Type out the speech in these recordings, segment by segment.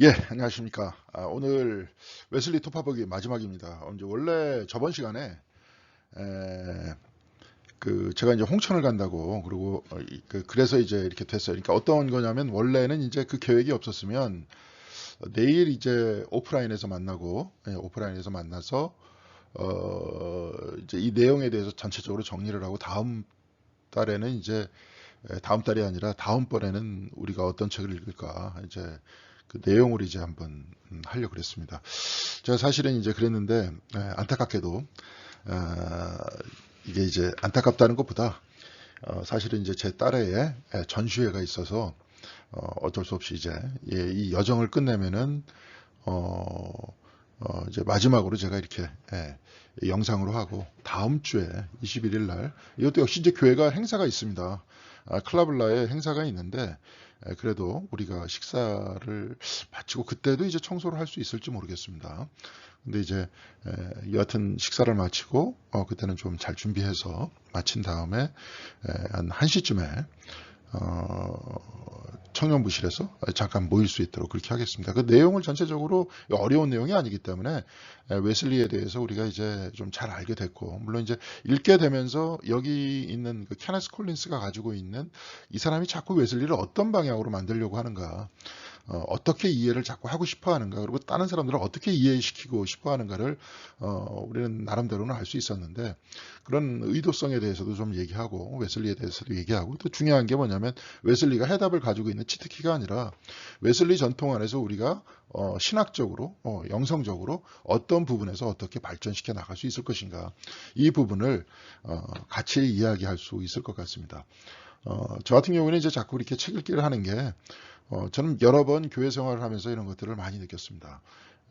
예, 안녕하십니까. 오늘 웨슬리 토파버기 마지막입니다. 이제 원래 저번 시간에 에, 제가 이제 홍천을 간다고 그리고 그래서 이제 이렇게 됐어요. 그러니까 어떤 거냐면 원래는 이제 그 계획이 없었으면 내일 이제 오프라인에서 만나고 오프라인에서 만나서 이제 이 내용에 대해서 전체적으로 정리를 하고 다음 달에는 이제 다음 달이 아니라 다음번에는 우리가 어떤 책을 읽을까 이제 그 내용을 이제 한번 하려고 그랬습니다. 제가 사실은 이제 그랬는데 안타깝게도 어, 이게 이제 안타깝다는 것보다 사실은 이제 제 딸의 전시회가 있어서 어쩔 수 없이 이제 이 여정을 끝내면은 이제 마지막으로 제가 이렇게 영상으로 하고 다음 주에 21일 날 이것도 역시 이제 교회가 행사가 있습니다. 클라블라에 행사가 있는데 그래도 우리가 식사를 마치고 그때도 이제 청소를 할 수 있을지 모르겠습니다. 근데 이제 여하튼 식사를 마치고 그때는 좀 잘 준비해서 마친 다음에 한 1시쯤에 청년부실에서 잠깐 모일 수 있도록 그렇게 하겠습니다. 그 내용을 전체적으로 어려운 내용이 아니기 때문에 웨슬리에 대해서 우리가 이제 좀 잘 알게 됐고, 물론 이제 읽게 되면서 여기 있는 그 케네스 콜린스가 가지고 있는 이 사람이 자꾸 웨슬리를 어떤 방향으로 만들려고 하는가, 어떻게 이해를 자꾸 하고 싶어 하는가, 그리고 다른 사람들을 어떻게 이해시키고 싶어 하는가를 우리는 나름대로는 알 수 있었는데, 그런 의도성에 대해서도 좀 얘기하고 웨슬리에 대해서도 얘기하고, 또 중요한 게 뭐냐면 웨슬리가 해답을 가지고 있는 치트키가 아니라 웨슬리 전통 안에서 우리가 신학적으로 영성적으로 어떤 부분에서 어떻게 발전시켜 나갈 수 있을 것인가, 이 부분을 같이 이야기할 수 있을 것 같습니다. 저 같은 경우는 이제 자꾸 이렇게 책 읽기를 하는 게 저는 여러 번 교회 생활을 하면서 이런 것들을 많이 느꼈습니다.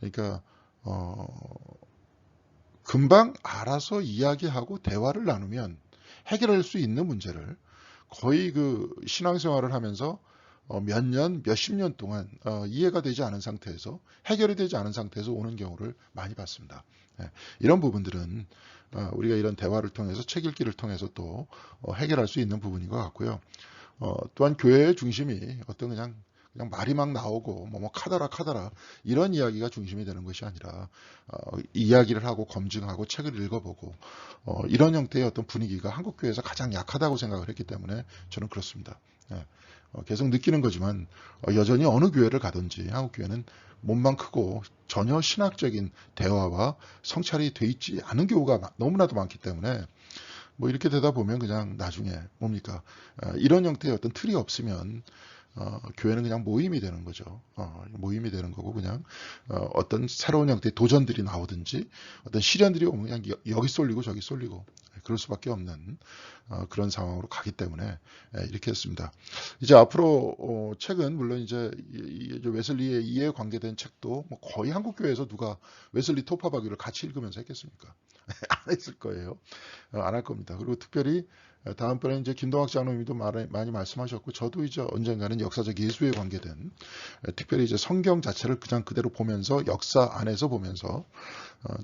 그러니까 어, 금방 알아서 이야기하고 대화를 나누면 해결할 수 있는 문제를 거의 그 신앙생활을 하면서 몇 년, 몇십 년 동안 이해가 되지 않은 상태에서 해결이 되지 않은 상태에서 오는 경우를 많이 봤습니다. 이런 부분들은 우리가 이런 대화를 통해서 책 읽기를 통해서 또 해결할 수 있는 부분인 것 같고요. 또한 교회의 중심이 어떤 그냥 말이 막 나오고 뭐 카더라 카더라 이런 이야기가 중심이 되는 것이 아니라 이야기를 하고 검증하고 책을 읽어보고 이런 형태의 어떤 분위기가 한국 교회에서 가장 약하다고 생각을 했기 때문에 저는 그렇습니다. 예. 계속 느끼는 거지만 여전히 어느 교회를 가든지 한국 교회는 몸만 크고 전혀 신학적인 대화와 성찰이 돼 있지 않은 경우가 너무나도 많기 때문에 뭐 이렇게 되다 보면 그냥 나중에 뭡니까 이런 형태의 어떤 틀이 없으면 교회는 그냥 모임이 되는 거죠. 모임이 되는 거고 그냥 어떤 새로운 형태의 도전들이 나오든지 어떤 시련들이 오면 그냥 여기 쏠리고 저기 쏠리고 그럴 수밖에 없는 그런 상황으로 가기 때문에 이렇게 했습니다. 이제 앞으로 책은 물론 이제 웨슬리의 이해 관계된 책도 뭐 거의 한국 교회에서 누가 웨슬리 토파바기를 같이 읽으면서 했겠습니까? 안 했을 거예요. 안 할 겁니다. 그리고 특별히 다음번에 이제 김동학 장로님도 많이 말씀하셨고 저도 이제 언젠가는 역사적 예수에 관계된 특별히 이제 성경 자체를 그냥 그대로 보면서 역사 안에서 보면서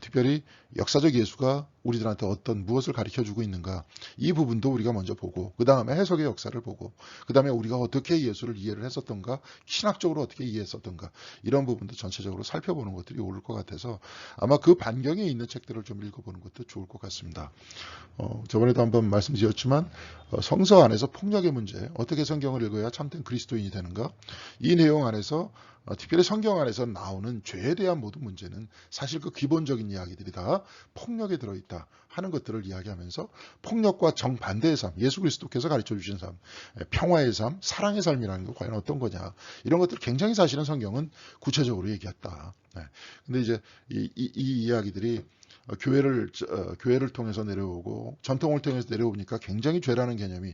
특별히 역사적 예수가 우리들한테 어떤 무엇을 가르쳐 주고 있는가 이 부분도 우리가 먼저 보고 그 다음에 해석의 역사를 보고 그 다음에 우리가 어떻게 예수를 이해를 했었던가 신학적으로 어떻게 이해했었던가 이런 부분도 전체적으로 살펴보는 것들이 옳을 것 같아서 아마 그 반경에 있는 책들을 좀 읽어보는 것도 좋을 것 같습니다. 저번에도 한번 말씀드렸지만 성서 안에서 폭력의 문제, 어떻게 성경을 읽어야 참된 그리스도인이 되는가? 이 내용 안에서 특별히 성경 안에서 나오는 죄에 대한 모든 문제는 사실 그 기본적인 이야기들이 다 폭력에 들어있다 하는 것들을 이야기하면서 폭력과 정반대의 삶, 예수 그리스도께서 가르쳐 주신 삶, 평화의 삶, 사랑의 삶이라는 게 과연 어떤 거냐 이런 것들을 굉장히 사실은 성경은 구체적으로 얘기했다. 근데 이제 이 이야기들이 교회를 통해서 내려오고 전통을 통해서 내려오니까 굉장히 죄라는 개념이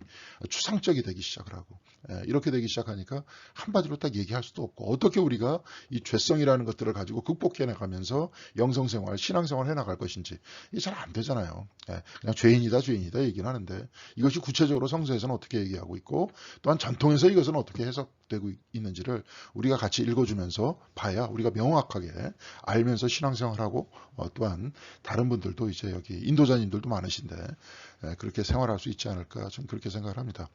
추상적이 되기 시작을 하고 이렇게 되기 시작하니까 한마디로 딱 얘기할 수도 없고 어떻게 우리가 이 죄성이라는 것들을 가지고 극복해 나가면서 영성생활, 신앙생활 해나갈 것인지 이게 잘 안 되잖아요. 그냥 죄인이다 죄인이다 얘기는 하는데 이것이 구체적으로 성서에서는 어떻게 얘기하고 있고 또한 전통에서 이것은 어떻게 해석 기록되고 있는지를 우리가 같이 읽어주면서 봐야 우리가 명확하게 알면서 신앙생활하고 또한 다른 분들도 이제 여기 인도자님들도 많으신데 그렇게 생활할 수 있지 않을까 좀 그렇게 생각을 합니다.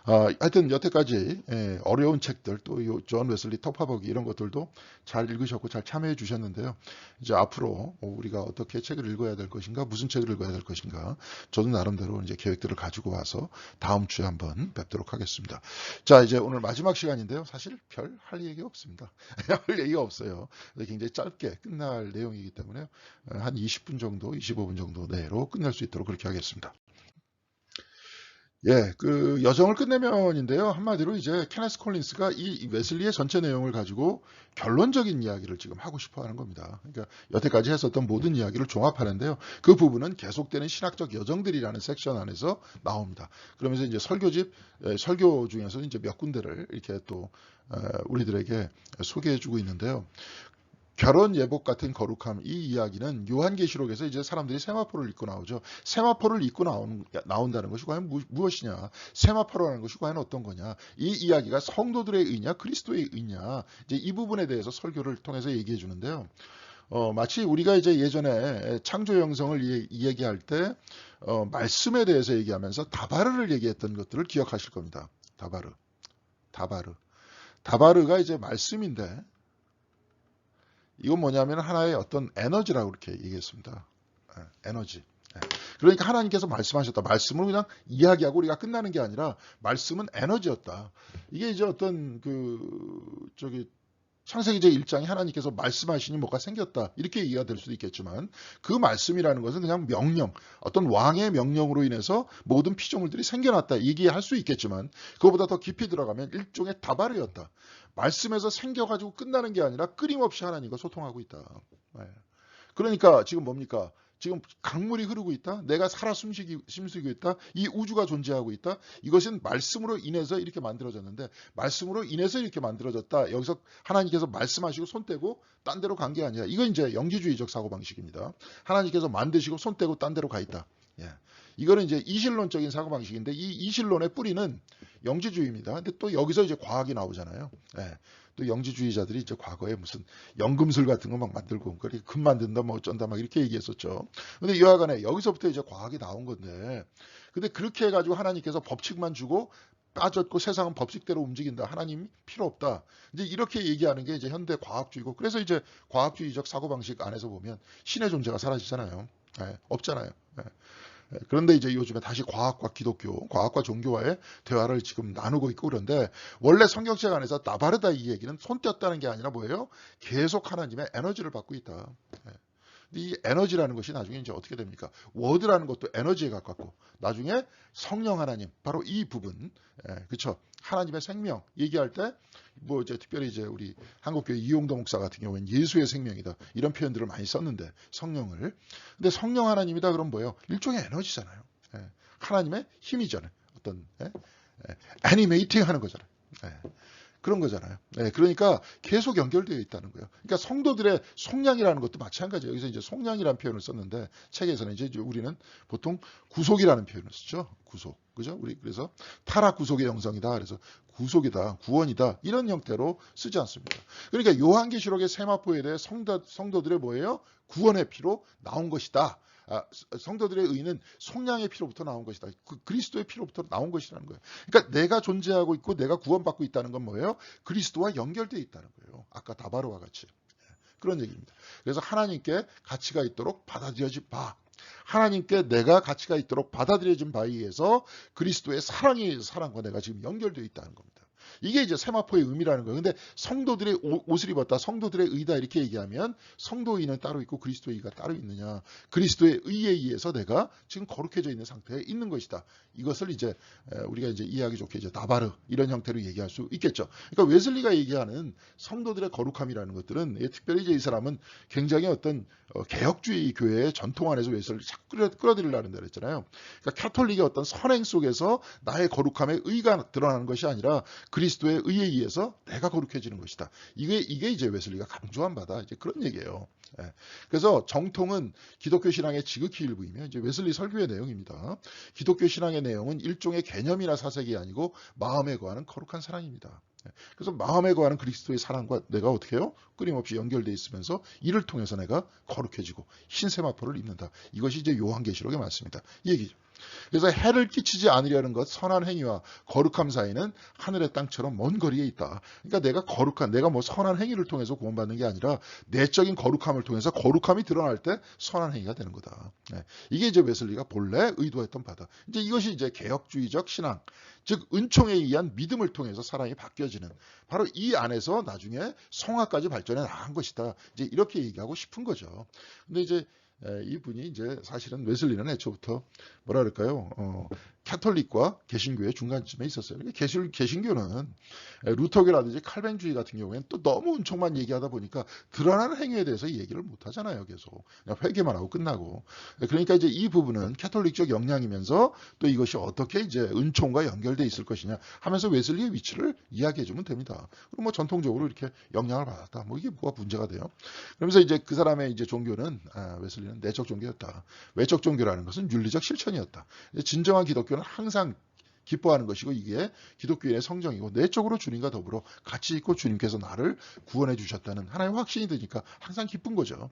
하여튼 여태까지 어려운 책들 또 존 웨슬리 톱파버기 이런 것들도 잘 읽으셨고 잘 참여해 주셨는데요. 이제 앞으로 우리가 어떻게 책을 읽어야 될 것인가, 무슨 책을 읽어야 될 것인가, 저도 나름대로 이제 계획들을 가지고 와서 다음 주에 한번 뵙도록 하겠습니다. 자, 이제 오늘 마지막 시간인데요. 사실 별 할 얘기 없습니다. 할 얘기가 없어요. 굉장히 짧게 끝날 내용이기 때문에 한 20분 정도, 25분 정도 내로 끝낼 수 있도록 그렇게 하겠습니다. 예, 그 여정을 끝내면인데요. 한마디로 이제 케네스 콜린스가 이 웨슬리의 전체 내용을 가지고 결론적인 이야기를 지금 하고 싶어 하는 겁니다. 그러니까 여태까지 했었던 모든 이야기를 종합하는데요. 그 부분은 계속되는 신학적 여정들이라는 섹션 안에서 나옵니다. 그러면서 이제 설교 중에서 이제 몇 군데를 이렇게 또 우리들에게 소개해 주고 있는데요. 결혼 예복 같은 거룩함, 이 이야기는 요한계시록에서 이제 사람들이 세마포를 입고 나오죠. 세마포를 입고 나온다는 것이 과연 무엇이냐? 세마포라는 것이 과연 어떤 거냐? 이 이야기가 성도들의 의냐, 그리스도의 의냐? 이제 이 부분에 대해서 설교를 통해서 얘기해 주는데요. 마치 우리가 이제 예전에 창조 형성을 얘기할 때 말씀에 대해서 얘기하면서 다바르를 얘기했던 것들을 기억하실 겁니다. 다바르가 이제 말씀인데. 이건 뭐냐면 하나의 어떤 에너지라고 이렇게 얘기했습니다. 에너지. 그러니까 하나님께서 말씀하셨다. 말씀을 그냥 이야기하고 우리가 끝나는 게 아니라 말씀은 에너지였다. 이게 이제 어떤 창세기 제1장에 하나님께서 말씀하시니 뭐가 생겼다. 이렇게 이해가 될 수도 있겠지만 그 말씀이라는 것은 그냥 명령, 어떤 왕의 명령으로 인해서 모든 피조물들이 생겨났다. 얘기할 수 있겠지만 그거보다 더 깊이 들어가면 일종의 다바르였다. 말씀에서 생겨가지고 끝나는 게 아니라 끊임없이 하나님과 소통하고 있다. 그러니까 지금 뭡니까? 지금 강물이 흐르고 있다. 내가 살아 숨쉬고 있다. 이 우주가 존재하고 있다. 이것은 말씀으로 인해서 이렇게 만들어졌는데 말씀으로 인해서 이렇게 만들어졌다. 여기서 하나님께서 말씀하시고 손 떼고 딴 데로 간 게 아니라 이건 이제 영지주의적 사고방식입니다. 하나님께서 만드시고 손 떼고 딴 데로 가 있다. 이거는 이제 이실론적인 사고방식인데 이 이실론의 뿌리는 영지주의입니다. 근데 또 여기서 이제 과학이 나오잖아요. 또 영지주의자들이 이제 과거에 무슨 연금술 같은 거 막 만들고 금 만든다 뭐 어쩐다 막 이렇게 얘기했었죠. 근데 여하간에 여기서부터 이제 과학이 나온 건데 근데 그렇게 해가지고 하나님께서 법칙만 주고 빠졌고 세상은 법칙대로 움직인다. 하나님 필요 없다. 이제 이렇게 얘기하는 게 이제 현대 과학주의고 그래서 이제 과학주의적 사고방식 안에서 보면 신의 존재가 사라지잖아요. 없잖아요. 그런데 이제 요즘에 다시 과학과 기독교, 과학과 종교와의 대화를 지금 나누고 있고 그런데 원래 성경책 안에서 나바르다 이 얘기는 손 뗐다는 게 아니라 뭐예요? 계속 하나님의 에너지를 받고 있다. 이 에너지라는 것이 나중에 이제 어떻게 됩니까? 워드라는 것도 에너지에 가깝고 나중에 성령 하나님 바로 이 부분, 그렇죠? 하나님의 생명 얘기할 때 뭐 이제 특별히 이제 우리 한국교회 이용도 목사 같은 경우에는 예수의 생명이다 이런 표현들을 많이 썼는데 성령을 근데 성령 하나님이다 그럼 뭐예요? 일종의 에너지잖아요. 하나님의 힘이잖아요. 어떤 애니메이팅 하는 거잖아요. 그런 거잖아요. 그러니까 계속 연결되어 있다는 거예요. 그러니까 성도들의 속량이라는 것도 마찬가지예요. 여기서 이제 속량이라는 표현을 썼는데 책에서는 이제 우리는 보통 구속이라는 표현을 쓰죠. 구속. 그죠? 우리 그래서 타락 구속의 영성이다. 그래서 구속이다, 구원이다. 이런 형태로 쓰지 않습니다. 그러니까 요한계시록의 세마포에 대해 성도들의 뭐예요? 구원의 피로 나온 것이다. 성도들의 의는 속량의 피로부터 나온 것이다. 그리스도의 피로부터 나온 것이라는 거예요. 그러니까 내가 존재하고 있고 내가 구원받고 있다는 건 뭐예요? 그리스도와 연결되어 있다는 거예요. 아까 다바로와 같이. 그런 얘기입니다. 그래서 하나님께 가치가 있도록 받아들여진 바. 하나님께 내가 가치가 있도록 받아들여진 바에 의해서 그리스도의 사랑과 내가 지금 연결되어 있다는 겁니다. 이게 이제 세마포의 의미라는 거예요. 근데 성도들의 옷을 입었다, 성도들의 의다 이렇게 얘기하면 성도의 의는 따로 있고 그리스도의 의가 따로 있느냐. 그리스도의 의에 의해서 내가 지금 거룩해져 있는 상태에 있는 것이다. 이것을 이제 우리가 이제 이해하기 좋게 이제 나바르 이런 형태로 얘기할 수 있겠죠. 그러니까 웨슬리가 얘기하는 성도들의 거룩함이라는 것들은 특별히 이제 이 사람은 굉장히 어떤 개혁주의 교회의 전통 안에서 웨슬리를 자꾸 끌어들이려는 데 그랬잖아요. 그러니까 캐톨릭의 어떤 선행 속에서 나의 거룩함의 의가 드러나는 것이 아니라 그리스도의 의에 의해서 내가 거룩해지는 것이다. 이게 이제 웨슬리가 강조한 바다. 이제 그런 얘기예요. 그래서 정통은 기독교 신앙의 지극히 일부이며 이제 웨슬리 설교의 내용입니다. 기독교 신앙의 내용은 일종의 개념이나 사색이 아니고 마음에 거하는 거룩한 사랑입니다. 그래서 마음에 거하는 그리스도의 사랑과 내가 어떻게 해요? 끊임없이 연결되어 있으면서 이를 통해서 내가 거룩해지고 흰세마포를 입는다. 이것이 이제 요한계시록의 말씀입니다. 이 얘기죠. 그래서 해를 끼치지 않으려는 것, 선한 행위와 거룩함 사이는 하늘의 땅처럼 먼 거리에 있다. 그러니까 내가 뭐 선한 행위를 통해서 구원받는 게 아니라 내적인 거룩함을 통해서 거룩함이 드러날 때 선한 행위가 되는 거다. 이게 이제 웨슬리가 본래 의도했던 바다. 이제 이것이 이제 개혁주의적 신앙, 즉 은총에 의한 믿음을 통해서 사람이 바뀌어지는 바로 이 안에서 나중에 성화까지 발전해 나간 것이다. 이제 이렇게 얘기하고 싶은 거죠. 근데 이제 이분이 이제 사실은 웨슬리는 애초부터 뭐라 그럴까요? 캐톨릭과 개신교의 중간쯤에 있었어요. 개신교는 루터교라든지 칼뱅주의 같은 경우에는 또 너무 은총만 얘기하다 보니까 드러나는 행위에 대해서 얘기를 못 하잖아요. 계속 그냥 회개만 하고 끝나고. 그러니까 이제 이 부분은 캐톨릭적 영향이면서 또 이것이 어떻게 이제 은총과 연결돼 있을 것이냐 하면서 웨슬리의 위치를 이야기해 주면 됩니다. 그럼 뭐 전통적으로 이렇게 영향을 받았다. 뭐 이게 뭐가 문제가 돼요? 그러면서 이제 그 사람의 이제 종교는 웨슬리는 내적 종교였다. 외적 종교라는 것은 윤리적 실천이었다. 진정한 기독교는 항상 기뻐하는 것이고 이게 기독교인의 성정이고 내적으로 주님과 더불어 같이 있고 주님께서 나를 구원해 주셨다는 하나의 확신이 드니까 항상 기쁜 거죠.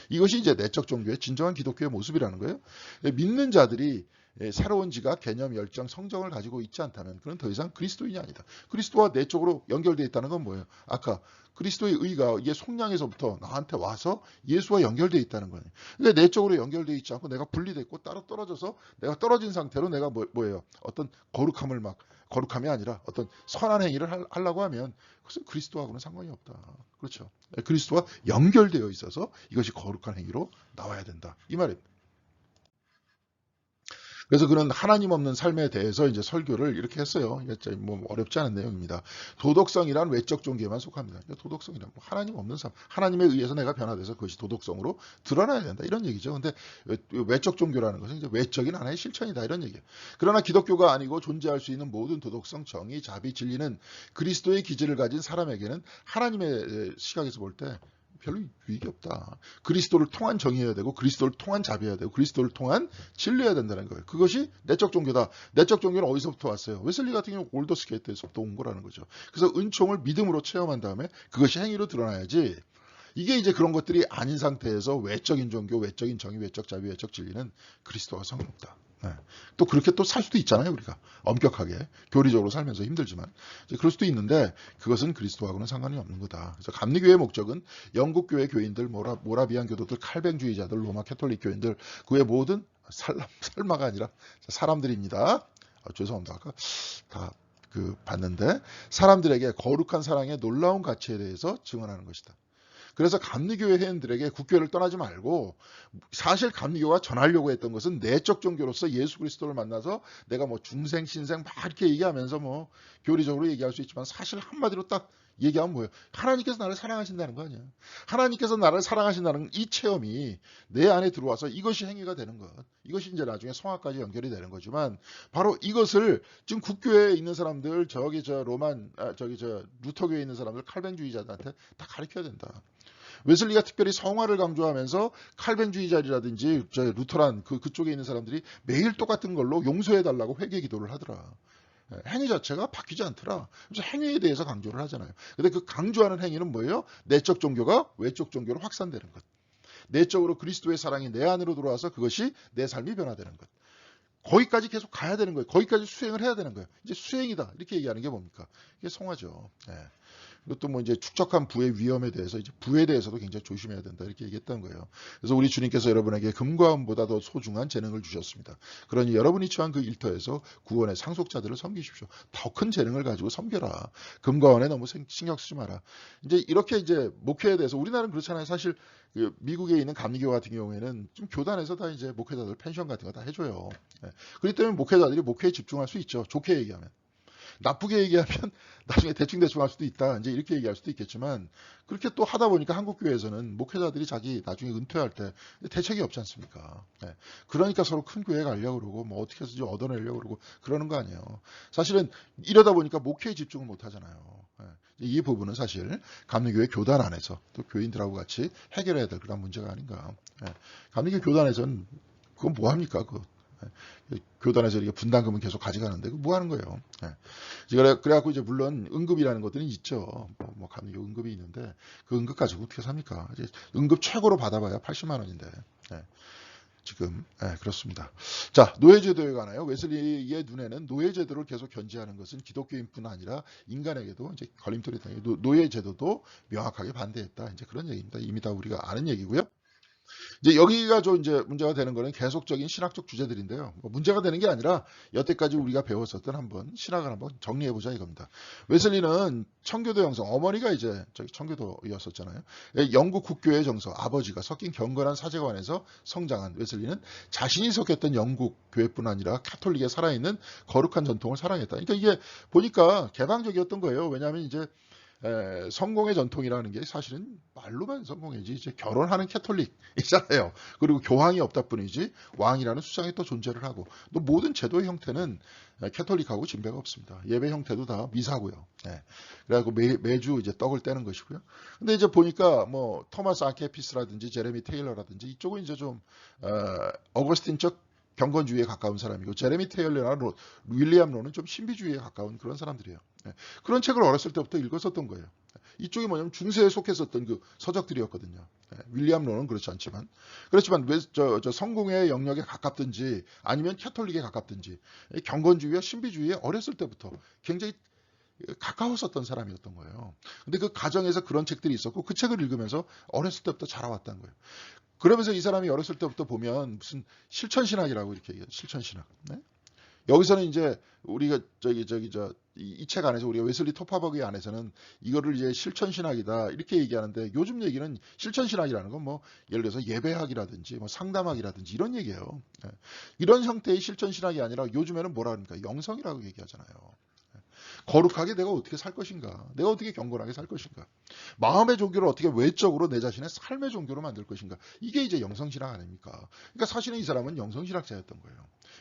이것이 이제 내적 종교의 진정한 기독교의 모습이라는 거예요. 믿는 자들이 새로운 지각, 개념, 열정, 성정을 가지고 있지 않다면 그는 더 이상 그리스도인이 아니다. 그리스도와 내적으로 연결되어 있다는 건 뭐예요? 아까 그리스도의 의가 이게 속량에서부터 나한테 와서 예수와 연결되어 있다는 거예요. 그러니까 내적으로 연결되어 있지 않고 내가 분리됐고 따로 떨어져서 내가 떨어진 상태로 내가 뭐예요? 어떤 거룩함이 아니라 어떤 선한 행위를 하려고 하면 그것은 그리스도하고는 상관이 없다. 그렇죠. 그리스도와 연결되어 있어서 이것이 거룩한 행위로 나와야 된다. 이 말입니다. 그래서 그는 하나님 없는 삶에 대해서 이제 설교를 이렇게 했어요. 이게 뭐 어렵지 않은 내용입니다. 도덕성이란 외적 종교에만 속합니다. 도덕성이란 뭐 하나님 없는 삶, 하나님에 의해서 내가 변화돼서 그것이 도덕성으로 드러나야 된다 이런 얘기죠. 근데 외적 종교라는 것은 이제 외적인 하나의 실천이다 이런 얘기예요. 그러나 기독교가 아니고 존재할 수 있는 모든 도덕성, 정의, 자비, 진리는 그리스도의 기질을 가진 사람에게는 하나님의 시각에서 볼 때 별로 유익이 없다. 그리스도를 통한 정의해야 되고 그리스도를 통한 자비해야 되고 그리스도를 통한 진리해야 된다는 거예요. 그것이 내적 종교다. 내적 종교는 어디서부터 왔어요? 웨슬리 같은 경우 올더스게이트에서부터 온 거라는 거죠. 그래서 은총을 믿음으로 체험한 다음에 그것이 행위로 드러나야지. 이게 이제 그런 것들이 아닌 상태에서 외적인 종교, 외적인 정의, 외적 자비, 외적 진리는 그리스도와 상관없다. 또 그렇게 또 살 수도 있잖아요. 우리가 엄격하게 교리적으로 살면서 힘들지만 그럴 수도 있는데 그것은 그리스도하고는 상관이 없는 거다. 그래서 감리교의 목적은 영국교회 교인들, 모라비안 교도들, 칼뱅주의자들, 로마 캐톨릭 교인들 그 외 모든 살마가 아니라 사람들입니다. 죄송합니다. 아까 다 봤는데 사람들에게 거룩한 사랑의 놀라운 가치에 대해서 증언하는 것이다. 그래서 감리교회 회원들에게 국교를 떠나지 말고 사실 감리교가 전하려고 했던 것은 내적 종교로서 예수 그리스도를 만나서 내가 뭐 중생, 신생 막 이렇게 얘기하면서 뭐 교리적으로 얘기할 수 있지만 사실 한마디로 딱 얘기하면 뭐예요? 하나님께서 나를 사랑하신다는 거 아니야. 하나님께서 나를 사랑하신다는 이 체험이 내 안에 들어와서 이것이 행위가 되는 것. 이것이 이제 나중에 성화까지 연결이 되는 거지만 바로 이것을 지금 국교회에 있는 사람들 루터교에 있는 사람들 칼뱅주의자들한테 다 가르쳐야 된다. 웨슬리가 특별히 성화를 강조하면서 칼뱅주의자라든지 루터란 그쪽에 있는 사람들이 매일 똑같은 걸로 용서해달라고 회개 기도를 하더라. 행위 자체가 바뀌지 않더라. 그래서 행위에 대해서 강조를 하잖아요. 근데 그 강조하는 행위는 뭐예요? 내적 종교가 외적 종교로 확산되는 것. 내적으로 그리스도의 사랑이 내 안으로 들어와서 그것이 내 삶이 변화되는 것. 거기까지 계속 가야 되는 거예요. 거기까지 수행을 해야 되는 거예요. 이제 수행이다. 이렇게 얘기하는 게 뭡니까? 이게 성화죠. 이것도 뭐 이제 축적한 부의 위험에 대해서 이제 부에 대해서도 굉장히 조심해야 된다 이렇게 얘기했던 거예요. 그래서 우리 주님께서 여러분에게 금과 은보다 더 소중한 재능을 주셨습니다. 그러니 여러분이 처한 그 일터에서 구원의 상속자들을 섬기십시오. 더 큰 재능을 가지고 섬겨라. 금과 은에 너무 신경 쓰지 마라. 이제 이렇게 이제 목회에 대해서 우리나라는 그렇잖아요. 사실 미국에 있는 감리교 같은 경우에는 좀 교단에서 다 이제 목회자들 펜션 같은 거 다 해줘요. 그렇기 때문에 목회자들이 목회에 집중할 수 있죠. 좋게 얘기하면. 나쁘게 얘기하면 나중에 대충 할 수도 있다. 이제 이렇게 얘기할 수도 있겠지만 그렇게 또 하다 보니까 한국 교회에서는 목회자들이 자기 나중에 은퇴할 때 대책이 없지 않습니까? 그러니까 서로 큰 교회 가려고 그러고 뭐 어떻게 해서 좀 얻어내려고 그러고 그러는 거 아니에요. 사실은 이러다 보니까 목회에 집중을 못 하잖아요. 이 부분은 사실 감리교회 교단 안에서 또 교인들하고 같이 해결해야 될 그런 문제가 아닌가. 감리교 교단에서는 그건 뭐 합니까? 교단에서 이렇게 분담금은 계속 가져가는데 뭐 하는 거예요? 그래갖고 이제 물론 응급이라는 것들은 있죠. 뭐 감리교 응급이 있는데 그 응급 가지고 어떻게 삽니까? 이제 응급 최고로 받아봐야 80만 원인데. 지금 그렇습니다. 자, 노예제도에 관하여 웨슬리의 눈에는 노예제도를 계속 견지하는 것은 기독교인뿐 아니라 인간에게도 이제 걸림돌이 다. 노예제도도 명확하게 반대했다. 이제 그런 얘기입니다. 이미 다 우리가 아는 얘기고요. 이제 여기가 좀 이제 문제가 되는 거는 계속적인 신학적 주제들인데요. 뭐 문제가 되는 게 아니라 여태까지 우리가 배웠었던 한번 신학을 한번 정리해 보자 이겁니다. 웨슬리는 청교도 영성, 어머니가 이제 저기 청교도였었잖아요. 영국 국교의 정서, 아버지가 섞인 경건한 사제관에서 성장한 웨슬리는 자신이 속했던 영국 교회뿐 아니라 카톨릭에 살아있는 거룩한 전통을 사랑했다. 그러니까 이게 보니까 개방적이었던 거예요. 왜냐하면 이제 성공의 전통이라는 게 사실은 말로만 성공이지 이제 결혼하는 캐톨릭이잖아요. 그리고 교황이 없다 뿐이지 왕이라는 수장이 또 존재를 하고 또 모든 제도의 형태는 캐톨릭하고 진배가 없습니다. 예배 형태도 다 미사고요. 그래갖고 매주 이제 떡을 떼는 것이고요. 근데 이제 보니까 뭐 토마스 아케피스라든지 제레미 테일러라든지 이쪽은 이제 좀 어거스틴적 경건주의에 가까운 사람이고 제레미 테일러나 윌리엄 로는 좀 신비주의에 가까운 그런 사람들이에요. 그런 책을 어렸을 때부터 읽었었던 거예요. 이쪽이 뭐냐면 중세에 속했었던 그 서적들이었거든요. 윌리엄 로는 그렇지 않지만 왜 저 성공의 영역에 가깝든지 아니면 캐톨릭에 가깝든지 경건주의와 신비주의에 어렸을 때부터 굉장히 가까웠었던 사람이었던 거예요. 근데 그 가정에서 그런 책들이 있었고 그 책을 읽으면서 어렸을 때부터 자라왔다는 거예요. 그러면서 이 사람이 어렸을 때부터 보면 무슨 실천신학이라고 이렇게 얘기해요. 실천신학. 여기서는 이제 우리가 이 책 안에서 우리가 웨슬리 토파버그 안에서는 이거를 이제 실천신학이다 이렇게 얘기하는데 요즘 얘기는 실천신학이라는 건 뭐 예를 들어서 예배학이라든지 뭐 상담학이라든지 이런 얘기예요. 이런 형태의 실천신학이 아니라 요즘에는 뭐라 그럽니까? 영성이라고 얘기하잖아요. 거룩하게 내가 어떻게 살 것인가? 내가 어떻게 경건하게 살 것인가? 마음의 종교를 어떻게 외적으로 내 자신의 삶의 종교로 만들 것인가? 이게 이제 영성신학 아닙니까? 그러니까 사실은 이 사람은 영성신학자였던 거예요.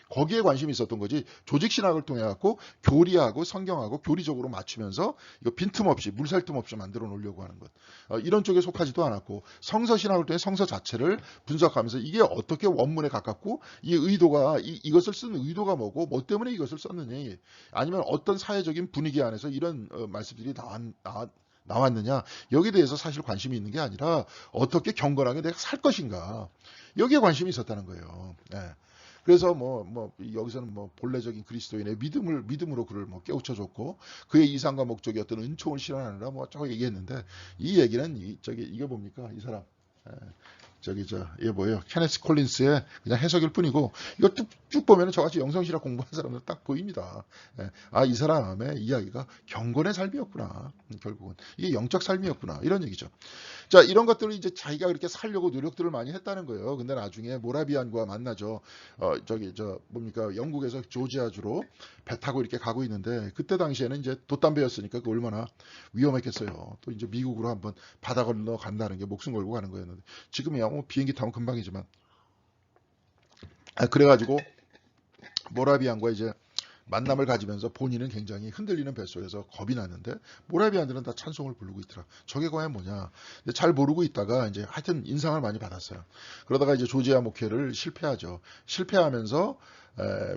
거기에 관심이 있었던 거지 조직신학을 통해 갖고 교리하고 성경하고 교리적으로 맞추면서 이거 빈틈없이 물살틈 없이 만들어 놓으려고 하는 것. 이런 쪽에 속하지도 않았고 성서신학을 통해 성서 자체를 분석하면서 이게 어떻게 원문에 가깝고 이 의도가 이것을 쓴 의도가 뭐고 뭐 때문에 이것을 썼느냐 아니면 어떤 사회적인 분위기 안에서 이런 말씀들이 나왔느냐 여기에 대해서 사실 관심이 있는 게 아니라 어떻게 경건하게 내가 살 것인가 여기에 관심이 있었다는 거예요. 그래서 여기서는 본래적인 그리스도인의 믿음으로 그를 깨우쳐줬고 그의 이상과 목적이 어떤 은총을 실현하느라 저거 얘기했는데 이 얘기는 이게 뭡니까 이 사람 이게 뭐예요? 케네스 콜린스의 그냥 해석일 뿐이고, 이거 쭉 보면 저같이 영성신학 공부한 사람들 딱 보입니다. 이 사람의 이야기가 경건의 삶이었구나. 결국은. 이게 영적 삶이었구나. 이런 얘기죠. 자, 이런 것들을 이제 자기가 그렇게 살려고 노력들을 많이 했다는 거예요. 근데 나중에 모라비안과 만나죠. 영국에서 조지아주로 배 타고 이렇게 가고 있는데, 그때 당시에는 이제 돛담배였으니까 그 얼마나 위험했겠어요. 또 이제 미국으로 한번 바다 건너 간다는 게 목숨 걸고 가는 거였는데, 지금이야 비행기 타면 금방이지만. 그래가지고 모라비안과 이제 만남을 가지면서 본인은 굉장히 흔들리는 뱃속에서 겁이 났는데 모라비안들은 다 찬송을 부르고 있더라. 저게 과연 뭐냐. 근데 잘 모르고 있다가 이제 하여튼 인상을 많이 받았어요. 그러다가 이제 조지아 목회를 실패하죠. 실패하면서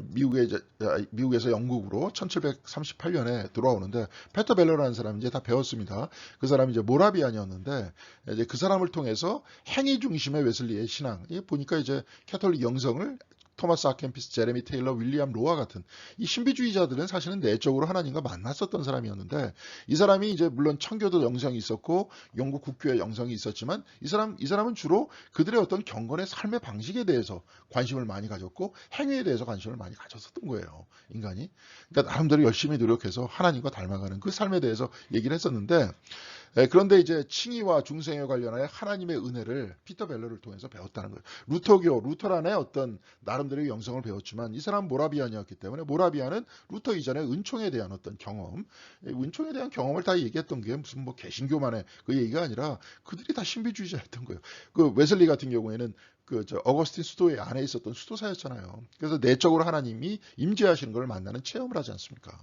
미국에서 영국으로 1738년에 들어오는데 페터 벨러라는 사람이 이제 다 배웠습니다. 그 사람이 이제 모라비안이었는데 이제 그 사람을 통해서 행위 중심의 웨슬리의 신앙. 보니까 이제 캐톨릭 영성을 토마스 아켄피스, 제레미 테일러, 윌리엄 로와 같은 이 신비주의자들은 사실은 내적으로 하나님과 만났었던 사람이었는데 이 사람이 이제 물론 청교도 영성이 있었고 영국 국교의 영성이 있었지만 이 사람은 주로 그들의 어떤 경건의 삶의 방식에 대해서 관심을 많이 가졌고 행위에 대해서 관심을 많이 가졌었던 거예요. 인간이. 그러니까 나름대로 열심히 노력해서 하나님과 닮아가는 그 삶에 대해서 얘기를 했었는데 그런데 이제 칭의와 중생에 관련하여 하나님의 은혜를 피터 벨러를 통해서 배웠다는 거예요. 루터란의 어떤 나름대로의 영성을 배웠지만 이 사람은 모라비안이었기 때문에 모라비안은 루터 이전의 은총에 대한 어떤 경험, 은총에 대한 경험을 다 얘기했던 게 무슨 개신교만의 그 얘기가 아니라 그들이 다 신비주의자였던 거예요. 그 웨슬리 같은 경우에는 어거스틴 수도의 안에 있었던 수도사였잖아요. 그래서 내적으로 하나님이 임재하시는 걸 만나는 체험을 하지 않습니까?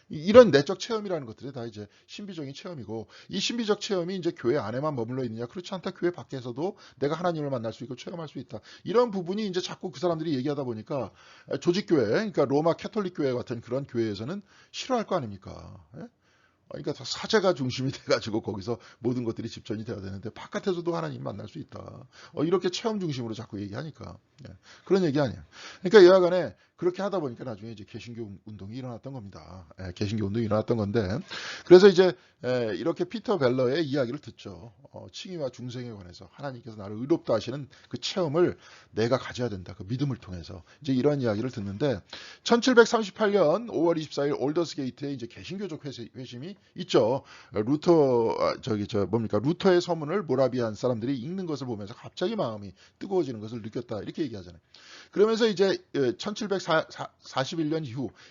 이런 내적 체험이라는 것들이 다 이제 신비적인 체험이고, 이 신비적 체험이 이제 교회 안에만 머물러 있느냐? 그렇지 않다. 교회 밖에서도 내가 하나님을 만날 수 있고 체험할 수 있다. 이런 부분이 이제 자꾸 그 사람들이 얘기하다 보니까 조직교회, 그러니까 로마 캐톨릭 교회 같은 그런 교회에서는 싫어할 거 아닙니까? 예? 그러니까 다 사제가 중심이 돼가지고 거기서 모든 것들이 집전이 돼야 되는데 바깥에서도 하나님 만날 수 있다. 이렇게 체험 중심으로 자꾸 얘기하니까 그런 얘기 아니야. 그러니까 여하간에 그렇게 하다 보니까 나중에 이제 개신교 운동이 일어났던 겁니다. 개신교 운동이 일어났던 건데, 그래서 이제 이렇게 피터 벨러의 이야기를 듣죠. 칭의와 중생에 관해서 하나님께서 나를 의롭다 하시는 그 체험을 내가 가져야 된다. 그 믿음을 통해서 이제 이런 이야기를 듣는데, 1738년 5월 24일 올더스게이트에 이제 개신교적 회심이 있죠. 루터의 서문을 모라비안 사람들이 읽는 것을 보면서 갑자기 마음이 뜨거워지는 것을 느꼈다. 이렇게 얘기하잖아요. 그러면서 이제 1741년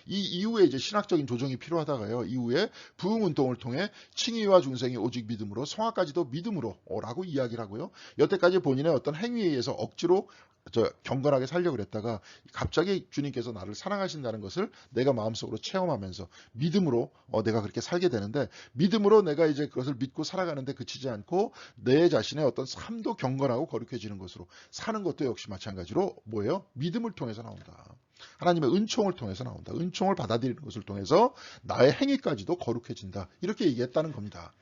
이후에 이제 신학적인 조정이 필요하다가요. 이후에 부흥 운동을 통해 칭의와 중생이 오직 믿음으로, 성화까지도 믿음으로라고 이야기를 하고요. 여태까지 본인의 어떤 행위에 의해서 억지로 경건하게 살려고 그랬다가 갑자기 주님께서 나를 사랑하신다는 것을 내가 마음속으로 체험하면서 믿음으로 내가 그렇게 살게 되는데, 믿음으로 내가 이제 그것을 믿고 살아가는데 그치지 않고 내 자신의 어떤 삶도 경건하고 거룩해지는 것으로 사는 것도 역시 마찬가지로 뭐예요? 믿음을 통해서 나온다. 하나님의 은총을 통해서 나온다. 은총을 받아들이는 것을 통해서 나의 행위까지도 거룩해진다. 이렇게 얘기했다는 겁니다.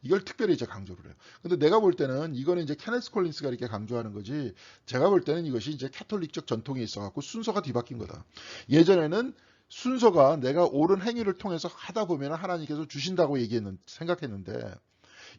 이걸 특별히 이제 강조를 해요. 근데 내가 볼 때는 이거는 이제 케네스 콜린스가 이렇게 강조하는 거지, 제가 볼 때는 이것이 이제 캐톨릭적 전통에 있어갖고 순서가 뒤바뀐 거다. 예전에는 순서가 내가 옳은 행위를 통해서 하다 보면 하나님께서 주신다고 생각했는데,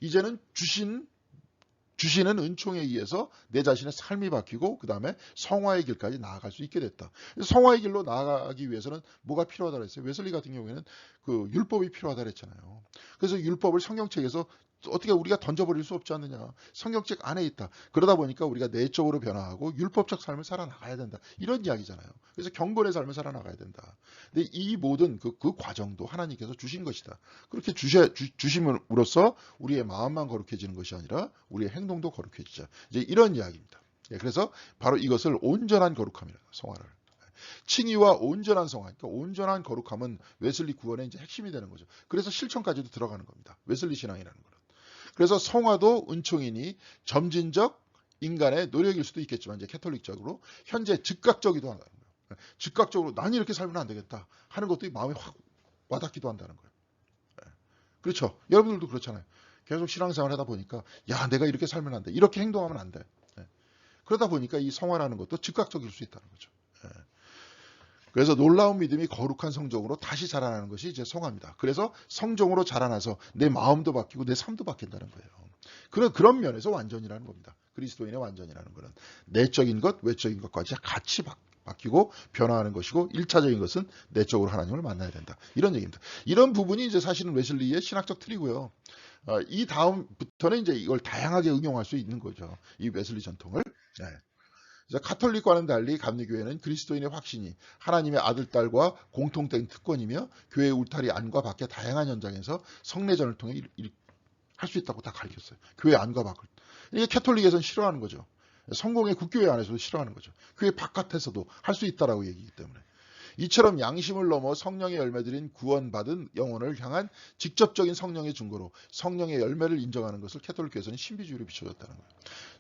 이제는 주시는 은총에 의해서 내 자신의 삶이 바뀌고 그 다음에 성화의 길까지 나아갈 수 있게 됐다. 성화의 길로 나아가기 위해서는 뭐가 필요하다고 했어요? 웨슬리 같은 경우에는 그 율법이 필요하다고 했잖아요. 그래서 율법을 성경책에서 어떻게 우리가 던져버릴 수 없지 않느냐. 성경책 안에 있다. 그러다 보니까 우리가 내적으로 변화하고 율법적 삶을 살아나가야 된다. 이런 이야기잖아요. 그래서 경건의 삶을 살아나가야 된다. 근데 이 모든 그 과정도 하나님께서 주신 것이다. 그렇게 주심으로써 우리의 마음만 거룩해지는 것이 아니라 우리의 행동도 거룩해지자. 이제 이런 이야기입니다. 그래서 바로 이것을 온전한 거룩함이라, 성화를. 칭의와 온전한 성화, 그러니까 온전한 거룩함은 웨슬리 구원의 이제 핵심이 되는 거죠. 그래서 실천까지도 들어가는 겁니다. 웨슬리 신앙이라는 거는. 그래서 성화도 은총이니 점진적 인간의 노력일 수도 있겠지만 이제 캐톨릭적으로 현재 즉각적이기도 한다는 거예요. 즉각적으로 난 이렇게 살면 안 되겠다 하는 것도 마음에 확 와닿기도 한다는 거예요. 그렇죠. 여러분들도 그렇잖아요. 계속 신앙생활 하다 보니까 야, 내가 이렇게 살면 안 돼. 이렇게 행동하면 안 돼. 그러다 보니까 이 성화라는 것도 즉각적일 수 있다는 거죠. 그래서 놀라운 믿음이 거룩한 성정으로 다시 자라나는 것이 이제 성화입니다. 그래서 성정으로 자라나서 내 마음도 바뀌고 내 삶도 바뀐다는 거예요. 그런 면에서 완전이라는 겁니다. 그리스도인의 완전이라는 것은 내적인 것, 외적인 것까지 같이 바뀌고 변화하는 것이고, 1차적인 것은 내적으로 하나님을 만나야 된다. 이런 얘기입니다. 이런 부분이 이제 사실은 웨슬리의 신학적 틀이고요. 이 다음부터는 이제 이걸 다양하게 응용할 수 있는 거죠. 이 웨슬리 전통을. 카톨릭과는 달리 감리교회는 그리스도인의 확신이 하나님의 아들, 딸과 공통된 특권이며 교회의 울타리 안과 밖의 다양한 현장에서 성례전을 통해 할 수 있다고 다 가르쳤어요. 교회 안과 밖을. 이게 캐톨릭에서는 싫어하는 거죠. 성공의 국교회 안에서도 싫어하는 거죠. 교회 바깥에서도 할 수 있다라고 얘기하기 때문에. 이처럼 양심을 넘어 성령의 열매들인 구원받은 영혼을 향한 직접적인 성령의 증거로 성령의 열매를 인정하는 것을 캐톨릭교에서는 신비주의로 비춰졌다는 거예요.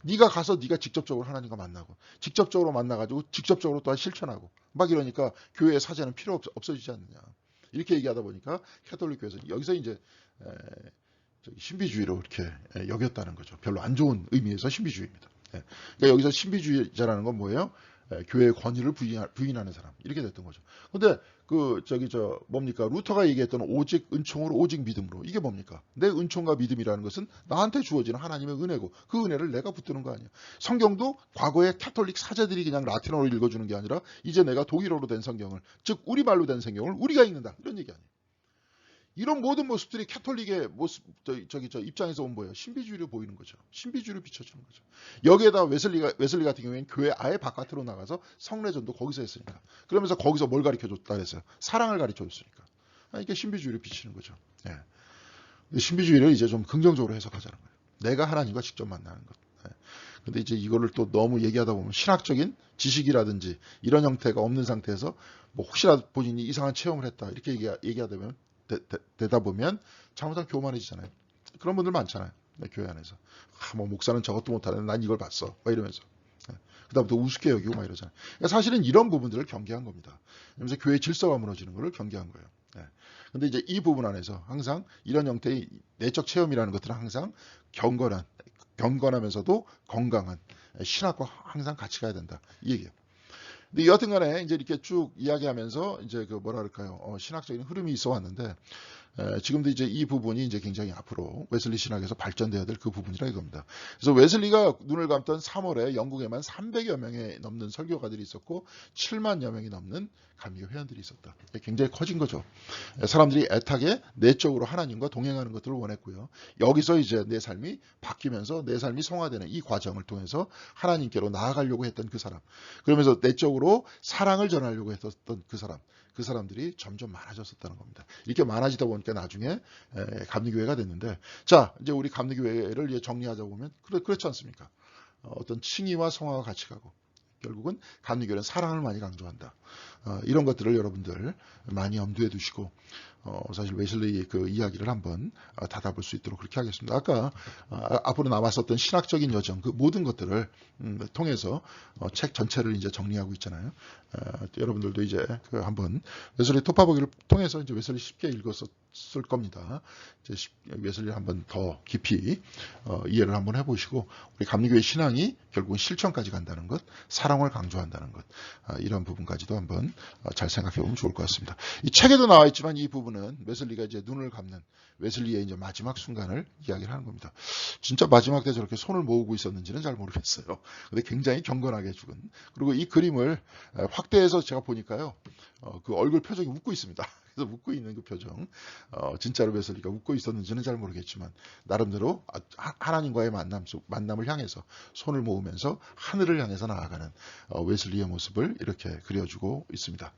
네가 가서 네가 직접적으로 하나님과 만나고 직접적으로 만나가지고 직접적으로 또한 실천하고 막 이러니까 교회의 사제는 필요 없어지지 않느냐. 이렇게 얘기하다 보니까 캐톨릭교에서는 여기서 이제 신비주의로 이렇게 여겼다는 거죠. 별로 안 좋은 의미에서 신비주의입니다. 그러니까 여기서 신비주의자라는 건 뭐예요? 교회의 권위를 부인하는 사람, 이렇게 됐던 거죠. 근데 뭡니까? 루터가 얘기했던 오직 은총으로, 오직 믿음으로, 이게 뭡니까? 내 은총과 믿음이라는 것은 나한테 주어지는 하나님의 은혜고 그 은혜를 내가 붙드는 거 아니야. 성경도 과거에 캐톨릭 사제들이 그냥 라틴어로 읽어주는 게 아니라 이제 내가 독일어로 된 성경을, 즉 우리말로 된 성경을 우리가 읽는다, 이런 얘기 아니에요. 이런 모든 모습들이 캐톨릭의 모습, 입장에서 온 거예요. 신비주의로 보이는 거죠. 신비주의로 비춰지는 거죠. 여기에다 웨슬리 같은 경우에는 교회 아예 바깥으로 나가서 성례전도 거기서 했으니까. 그러면서 거기서 뭘 가르쳐 줬다 그랬어요? 사랑을 가르쳐 줬으니까. 이게 신비주의로 비치는 거죠. 신비주의를 이제 좀 긍정적으로 해석하자는 거예요. 내가 하나님과 직접 만나는 것. 근데 이제 이거를 또 너무 얘기하다 보면 신학적인 지식이라든지 이런 형태가 없는 상태에서 뭐 혹시라도 본인이 이상한 체험을 했다 이렇게 얘기하다 보면 되다 보면 잘못하면 교만해지잖아요. 그런 분들 많잖아요. 네, 교회 안에서. 뭐 목사는 저것도 못하네. 난 이걸 봤어. 막 이러면서. 그다음부터 우습게 여기고 막 이러잖아요. 그러니까 사실은 이런 부분들을 경계한 겁니다. 그러면서 교회 질서가 무너지는 것을 경계한 거예요. 근데 이제 이 부분 안에서 항상 이런 형태의 내적 체험이라는 것들은 항상 경건하면서도 건강한 신학과 항상 같이 가야 된다. 이 얘기예요. 근데 여하튼 간에 이제 이렇게 쭉 이야기하면서 이제 그 뭐라 그럴까요? 신학적인 흐름이 있어 왔는데 지금도 이제 이 부분이 이제 굉장히 앞으로 웨슬리 신학에서 발전되어야 될 그 부분이라 이겁니다. 그래서 웨슬리가 눈을 감던 3월에 영국에만 300여 명에 넘는 설교가들이 있었고 7만여 명이 넘는 감리교 회원들이 있었다. 굉장히 커진 거죠. 사람들이 애타게 내적으로 하나님과 동행하는 것들을 원했고요. 여기서 이제 내 삶이 바뀌면서 내 삶이 성화되는 이 과정을 통해서 하나님께로 나아가려고 했던 그 사람. 그러면서 내적으로 사랑을 전하려고 했었던 그 사람들이 점점 많아졌었다는 겁니다. 이렇게 많아지다 보니까 나중에 감리교회가 됐는데, 자 이제 우리 감리교회를 이제 정리하자 보면 그렇지 않습니까? 어떤 칭의와 성화가 같이 가고 결국은 감리교회는 사랑을 많이 강조한다. 이런 것들을 여러분들 많이 염두에 두시고 사실 웨슬리의 그 이야기를 한번 닫아볼 수 있도록 그렇게 하겠습니다. 아까 앞으로 남았었던 신학적인 여정 그 모든 것들을 통해서 책 전체를 이제 정리하고 있잖아요. 여러분들도 이제 그 한번 웨슬리 토파보기를 통해서 이제 웨슬리 쉽게 읽었을 겁니다. 이제 웨슬리 한번 더 깊이 이해를 한번 해보시고 우리 감리교회 신앙이 결국은 실천까지 간다는 것, 사랑을 강조한다는 것 이런 부분까지도 한번 잘 생각해 보면 좋을 것 같습니다. 이 책에도 나와 있지만 이 부분은 웨슬리가 이제 눈을 감는 웨슬리의 이제 마지막 순간을 이야기를 하는 겁니다. 진짜 마지막 때 저렇게 손을 모으고 있었는지는 잘 모르겠어요. 근데 굉장히 경건하게 죽은. 그리고 이 그림을 확대해서 제가 보니까요, 그 얼굴 표정이 웃고 있습니다. 그래서 웃고 있는 그 표정, 진짜로 웨슬리가 웃고 있었는지는 잘 모르겠지만 나름대로 하나님과의 만남을 향해서 손을 모으면서 하늘을 향해서 나아가는 웨슬리의 모습을 이렇게 그려주고 있습니다.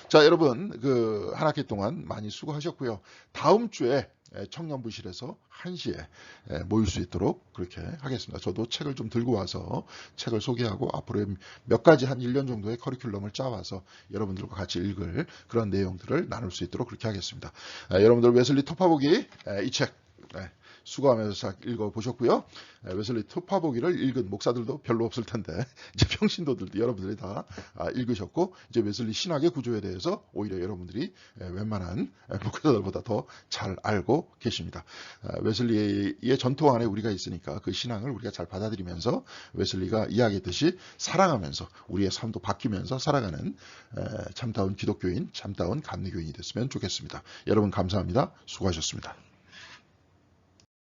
자, 여러분 그 한 학기 동안 많이 수고하셨고요. 다음 주에 청년부실에서 1시에 모일 수 있도록 그렇게 하겠습니다. 저도 책을 좀 들고 와서 책을 소개하고 앞으로 몇 가지 한 1년 정도의 커리큘럼을 짜와서 여러분들과 같이 읽을 그런 내용들을 나눌 수 있도록 그렇게 하겠습니다. 여러분들 웨슬리 토파보기 이 책 수고하면서 잘 읽어보셨고요. 웨슬리 토파보기를 읽은 목사들도 별로 없을 텐데 이제 평신도들도 여러분들이 다 읽으셨고 이제 웨슬리 신학의 구조에 대해서 오히려 여러분들이 웬만한 목사들보다 더 잘 알고 계십니다. 웨슬리의 전통 안에 우리가 있으니까 그 신앙을 우리가 잘 받아들이면서 웨슬리가 이야기했듯이 사랑하면서 우리의 삶도 바뀌면서 살아가는 참다운 기독교인, 참다운 감리교인이 됐으면 좋겠습니다. 여러분 감사합니다. 수고하셨습니다.